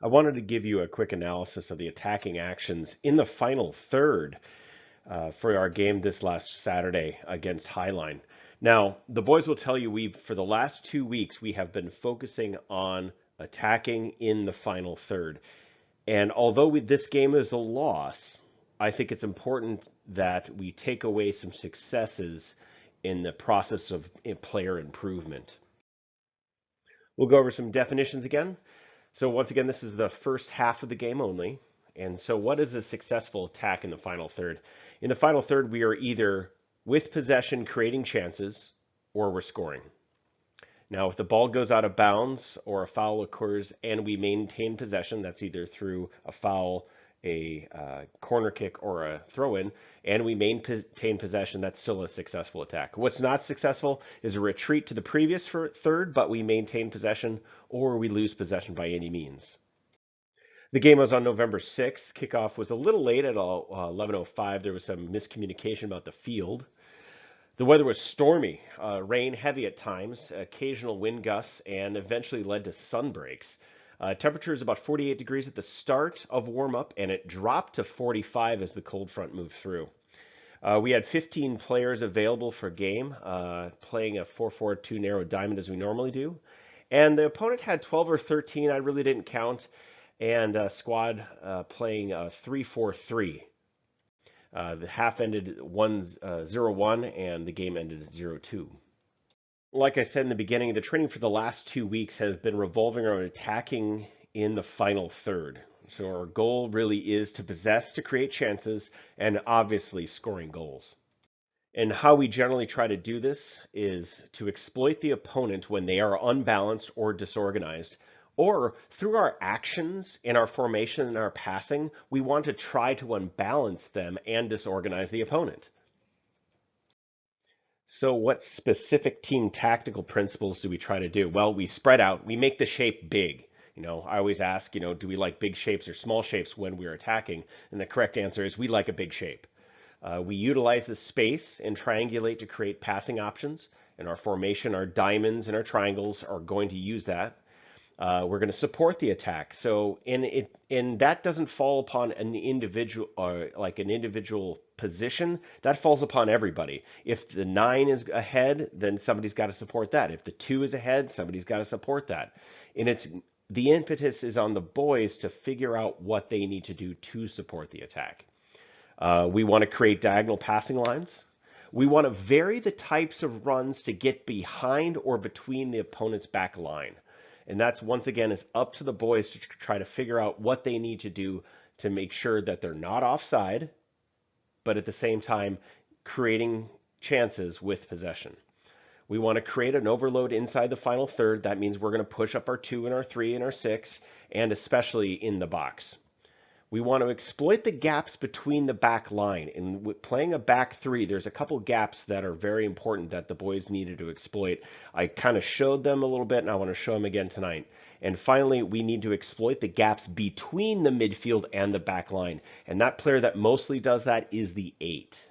I wanted to give you a quick analysis of the attacking actions in the final third for our game this last Saturday against Highline. Now, the boys will tell you for the last 2 weeks, we have been focusing on attacking in the final third. And although this game is a loss, I think it's important that we take away some successes in the process of player improvement. We'll go over some definitions again. So once again, this is the first half of the game only. And so what is a successful attack in the final third? In the final third, we are either with possession creating chances or we're scoring. Now, if the ball goes out of bounds or a foul occurs and we maintain possession, that's either through a foul, a corner kick, or a throw-in, and we maintain possession, that's still a successful attack. What's not successful is a retreat to the previous third, but we maintain possession, or we lose possession by any means. The game was on November 6th. Kickoff was a little late at 11:05. There was some miscommunication about the field. The weather was stormy, rain heavy at times, occasional wind gusts, and eventually led to sun breaks. Temperature is about 48 degrees at the start of warm-up, and it dropped to 45 as the cold front moved through. We had 15 players available for game, playing a 4-4-2 narrow diamond as we normally do. And the opponent had 12 or 13, I really didn't count, and a squad playing 3-4-3. The half ended 0-1, and the game ended at 0-2. Like I said in the beginning, the training for the last 2 weeks has been revolving around attacking in the final third. So our goal really is to possess, to create chances, and obviously scoring goals. And how we generally try to do this is to exploit the opponent when they are unbalanced or disorganized, or through our actions in our formation and our passing, we want to try to unbalance them and disorganize the opponent. So what specific team tactical principles do we try to do? Well, we spread out, we make the shape big. I always ask, do we like big shapes or small shapes when we're attacking? And the correct answer is we like a big shape. We utilize the space and triangulate to create passing options. In our formation, our diamonds and our triangles are going to use that. We're going to support the attack. So and that doesn't fall upon an individual or like an individual position. That falls upon everybody. If the 9 is ahead, then somebody's got to support that. If the 2 is ahead, somebody's got to support that. And the impetus is on the boys to figure out what they need to do to support the attack. We want to create diagonal passing lines. We want to vary the types of runs to get behind or between the opponent's back line. And that's, once again, is up to the boys to try to figure out what they need to do to make sure that they're not offside, but at the same time creating chances with possession. We want to create an overload inside the final third. That means we're going to push up our 2 and our 3 and our 6, and especially in the box. We want to exploit the gaps between the back line. And with playing a back 3, there's a couple gaps that are very important that the boys needed to exploit. I kind of showed them a little bit, and I want to show them again tonight. And finally, we need to exploit the gaps between the midfield and the back line. And that player that mostly does that is the 8.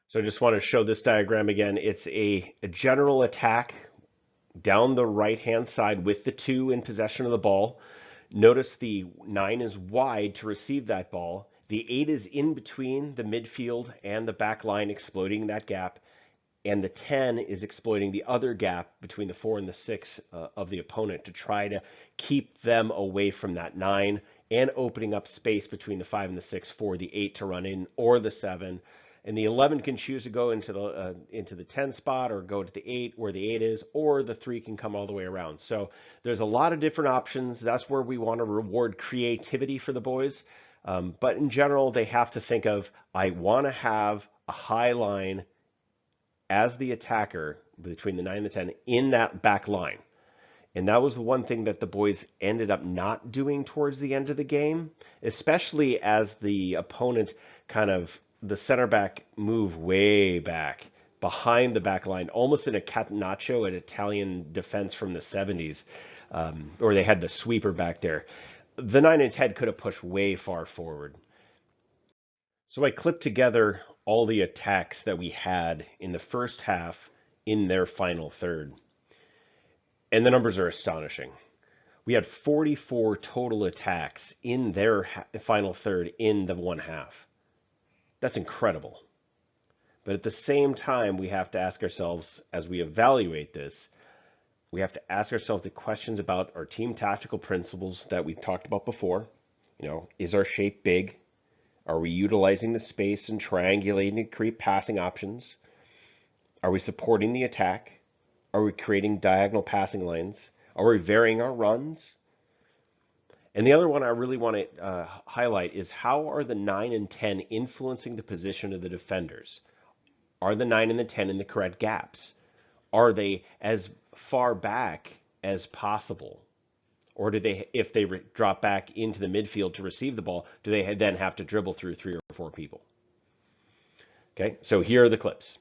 So I just want to show this diagram again. It's a general attack down the right-hand side with the 2 in possession of the ball. Notice the 9 is wide to receive that ball. The 8 is in between the midfield and the back line, exploiting that gap. And the 10 is exploiting the other gap between the 4 and the 6 of the opponent to try to keep them away from that 9 and opening up space between the 5 and the 6 for the 8 to run in, or the 7. And the 11 can choose to go into the 10 spot or go to the 8 where the 8 is, or the 3 can come all the way around. So there's a lot of different options. That's where we want to reward creativity for the boys. But in general, they have to think of, I want to have a high line as the attacker between the 9 and the 10 in that back line. And that was the one thing that the boys ended up not doing towards the end of the game, especially as the opponent the center back move way back behind the back line, almost in a catenaccio, an Italian defense from the 70s, or they had the sweeper back there. The 9 and 10 could have pushed way far forward. So I clipped together all the attacks that we had in the first half in their final third. And the numbers are astonishing. We had 44 total attacks in their final third in the one half. That's incredible. But at the same time, we have to ask ourselves, as we evaluate this, we have to ask ourselves the questions about our team tactical principles that we've talked about before. Is our shape big? Are we utilizing the space and triangulating to create passing options? Are we supporting the attack? Are we creating diagonal passing lanes? Are we varying our runs? And the other one I really want to highlight is, how are the 9 and 10 influencing the position of the defenders? Are the 9 and the 10 in the correct gaps? Are they as far back as possible? Or do they, if they drop back into the midfield to receive the ball, do they then have to dribble through 3 or 4 people? Okay, so here are the clips.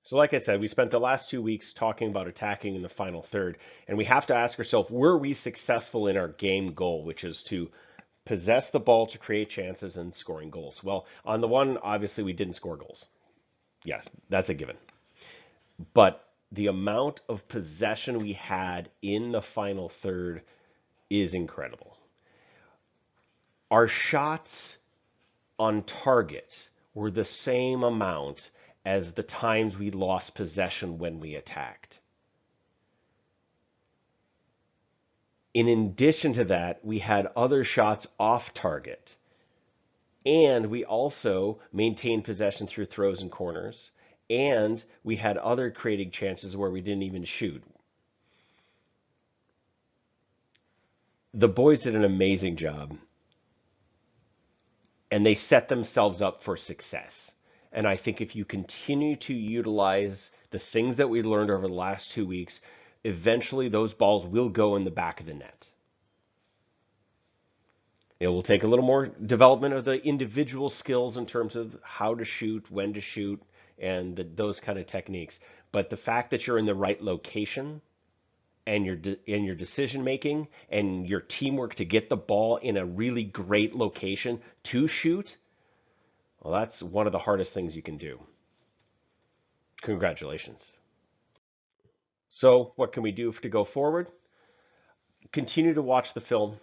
So like I said, we spent the last 2 weeks talking about attacking in the final third, and we have to ask ourselves, were we successful in our game goal, which is to possess the ball to create chances and scoring goals? Well, on the one, obviously we didn't score goals. Yes, that's a given. But the amount of possession we had in the final third is incredible. Our shots on target were the same amount as the times we lost possession when we attacked. In addition to that, we had other shots off target. And we also maintained possession through throws and corners. And we had other creating chances where we didn't even shoot. The boys did an amazing job. And they set themselves up for success. And I think if you continue to utilize the things that we learned over the last 2 weeks, eventually those balls will go in the back of the net. It will take a little more development of the individual skills in terms of how to shoot, when to shoot, and those kind of techniques. But the fact that you're in the right location and your decision making and your teamwork to get the ball in a really great location to shoot, well, that's one of the hardest things you can do. Congratulations. So what can we do to go forward? Continue to watch the film.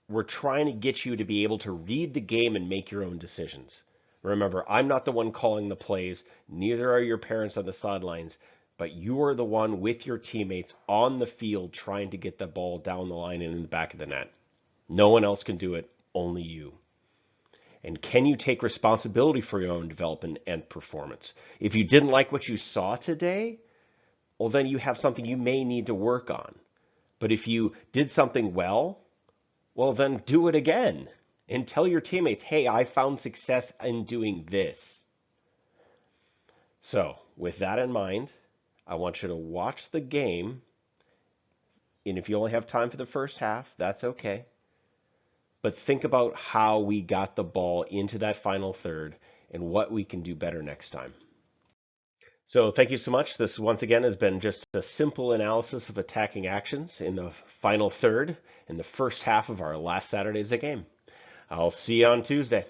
We're trying to get you to be able to read the game and make your own decisions. Remember, I'm not the one calling the plays, neither are your parents on the sidelines, but you are the one with your teammates on the field trying to get the ball down the line and in the back of the net. No one else can do it, only you. And can you take responsibility for your own development and performance? If you didn't like what you saw today, well, then you have something you may need to work on. But if you did something well, then do it again and tell your teammates, hey, I found success in doing this. So with that in mind, I want you to watch the game. And if you only have time for the first half, that's okay. But think about how we got the ball into that final third and what we can do better next time. So thank you so much. This once again has been just a simple analysis of attacking actions in the final third in the first half of our last Saturday's game. I'll see you on Tuesday.